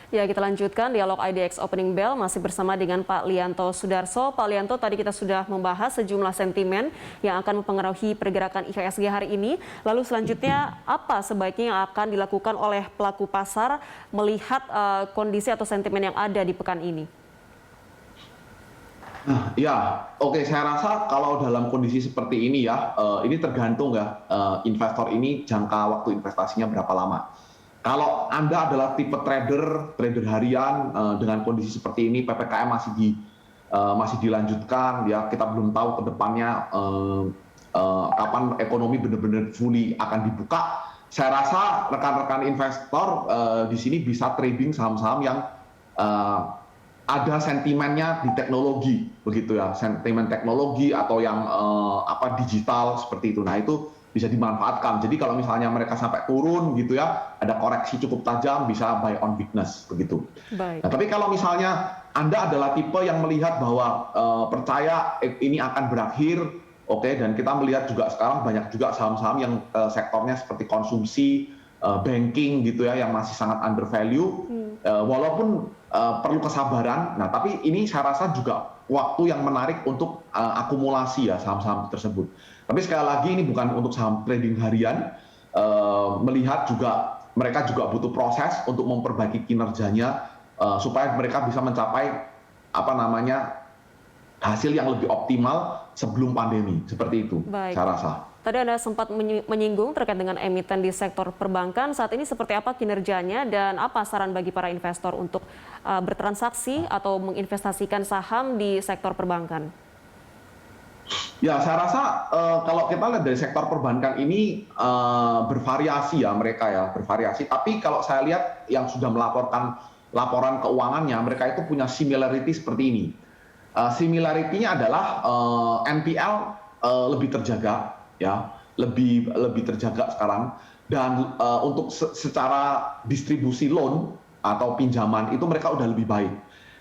Ya, kita lanjutkan dialog IDX Opening Bell masih bersama dengan Pak Lianto Sudarso. Pak Lianto, tadi kita sudah membahas sejumlah sentimen yang akan mempengaruhi pergerakan IHSG hari ini. Lalu selanjutnya apa sebaiknya yang akan dilakukan oleh pelaku pasar melihat kondisi atau sentimen yang ada di pekan ini? Nah, ya, oke. Saya rasa kalau dalam kondisi seperti ini ya, ini tergantung ya, investor ini jangka waktu investasinya berapa lama. Kalau Anda adalah tipe trader harian dengan kondisi seperti ini, PPKM masih dilanjutkan, ya kita belum tahu ke depannya kapan ekonomi benar-benar fully akan dibuka. Saya rasa rekan-rekan investor di sini bisa trading saham-saham yang ada sentimennya di teknologi, begitu ya, sentimen teknologi atau yang digital seperti itu. Nah itu bisa dimanfaatkan. Jadi kalau misalnya mereka sampai turun gitu ya, ada koreksi cukup tajam, bisa buy on weakness begitu. Baik. Nah, tapi kalau misalnya Anda adalah tipe yang melihat bahwa percaya ini akan berakhir, oke, dan kita melihat juga sekarang banyak juga saham-saham yang sektornya seperti konsumsi, banking gitu ya, yang masih sangat undervalue, walaupun perlu kesabaran. Nah, tapi ini saya rasa juga waktu yang menarik untuk akumulasi ya saham-saham tersebut. Tapi sekali lagi ini bukan untuk saham trading harian, melihat juga mereka juga butuh proses untuk memperbaiki kinerjanya supaya mereka bisa mencapai hasil yang lebih optimal sebelum pandemi, seperti itu. Baik. Saya rasa. Tadi Anda sempat menyinggung terkait dengan emiten di sektor perbankan. Saat ini seperti apa kinerjanya dan apa saran bagi para investor untuk bertransaksi atau menginvestasikan saham di sektor perbankan? Ya, saya rasa kalau kita lihat dari sektor perbankan ini bervariasi ya mereka ya, bervariasi. Tapi kalau saya lihat yang sudah melaporkan laporan keuangannya, mereka itu punya similarity seperti ini. Similarity-nya adalah NPL lebih terjaga, ya, lebih terjaga sekarang. Dan untuk secara distribusi loan atau pinjaman itu mereka udah lebih baik.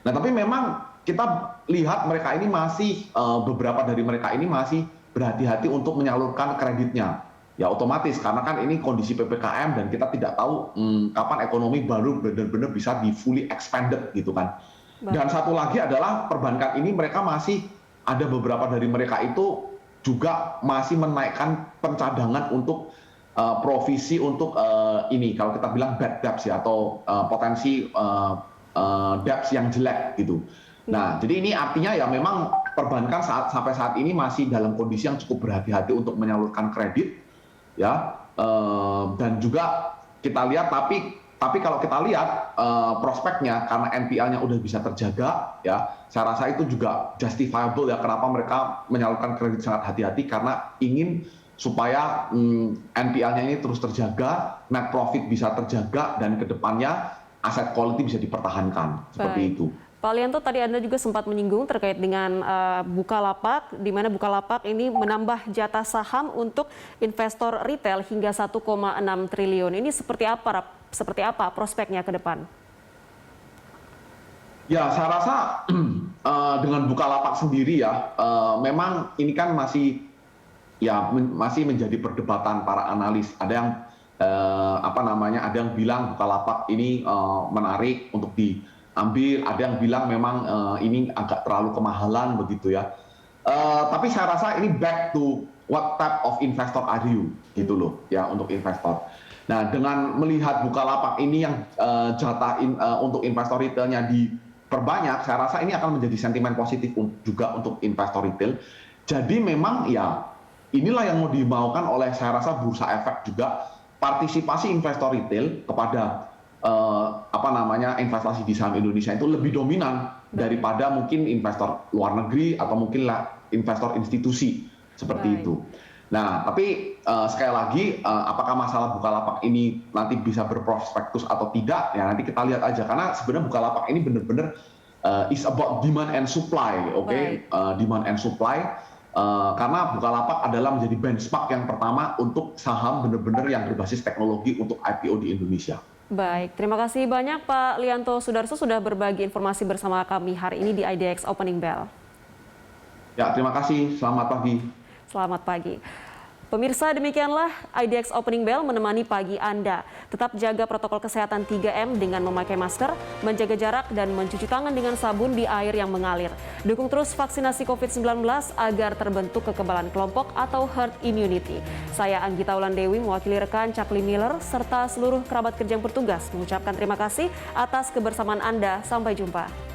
Nah, tapi memang kita lihat mereka ini masih beberapa dari mereka ini masih berhati-hati untuk menyalurkan kreditnya. Ya otomatis karena kan ini kondisi PPKM dan kita tidak tahu kapan ekonomi baru benar-benar bisa di fully expanded gitu kan. Dan satu lagi adalah perbankan ini mereka masih ada beberapa dari mereka itu juga masih menaikkan pencadangan untuk provisi untuk ini kalau kita bilang bad debts ya atau potensi debts yang jelek gitu. Nah, jadi ini artinya ya memang perbankan sampai saat ini masih dalam kondisi yang cukup berhati-hati untuk menyalurkan kredit, ya. Dan juga kita lihat, tapi kalau kita lihat prospeknya karena NPL-nya udah bisa terjaga, ya, saya rasa itu juga justifiable ya kenapa mereka menyalurkan kredit sangat hati-hati karena ingin supaya NPL-nya ini terus terjaga, net profit bisa terjaga dan kedepannya aset quality bisa dipertahankan seperti itu. Pak Lianto, tadi Anda juga sempat menyinggung terkait dengan Bukalapak, di mana Bukalapak ini menambah jatah saham untuk investor retail hingga 1,6 triliun. Ini seperti apa prospeknya ke depan? Ya, saya rasa dengan Bukalapak sendiri ya, memang ini kan masih menjadi perdebatan para analis. Ada yang ada yang bilang Bukalapak ini menarik untuk diambil, ada yang bilang memang ini agak terlalu kemahalan begitu ya. Tapi saya rasa ini back to what type of investor are you gitu loh ya untuk investor. Nah, dengan melihat Bukalapak ini yang jatah untuk investor retailnya diperbanyak, saya rasa ini akan menjadi sentimen positif juga untuk investor retail. Jadi memang ya inilah yang mau dimaukan oleh saya rasa bursa efek juga, partisipasi investor retail kepada investasi di saham Indonesia itu lebih dominan daripada mungkin investor luar negeri atau mungkin investor institusi seperti itu. Nah, tapi sekali lagi apakah masalah Bukalapak ini nanti bisa berprospektus atau tidak ya nanti kita lihat aja karena sebenarnya Bukalapak ini benar-benar is about demand and supply, demand and supply. Karena Bukalapak adalah menjadi benchmark yang pertama untuk saham benar-benar yang berbasis teknologi untuk IPO di Indonesia. Baik, terima kasih banyak Pak Lianto Sudarso sudah berbagi informasi bersama kami hari ini di IDX Opening Bell. Ya, terima kasih. Selamat pagi. Selamat pagi. Pemirsa, demikianlah IDX Opening Bell menemani pagi Anda. Tetap jaga protokol kesehatan 3M dengan memakai masker, menjaga jarak, dan mencuci tangan dengan sabun di air yang mengalir. Dukung terus vaksinasi COVID-19 agar terbentuk kekebalan kelompok atau herd immunity. Saya Anggita Wulandewi mewakili rekan Cakli Miller serta seluruh kerabat kerja yang bertugas mengucapkan terima kasih atas kebersamaan Anda. Sampai jumpa.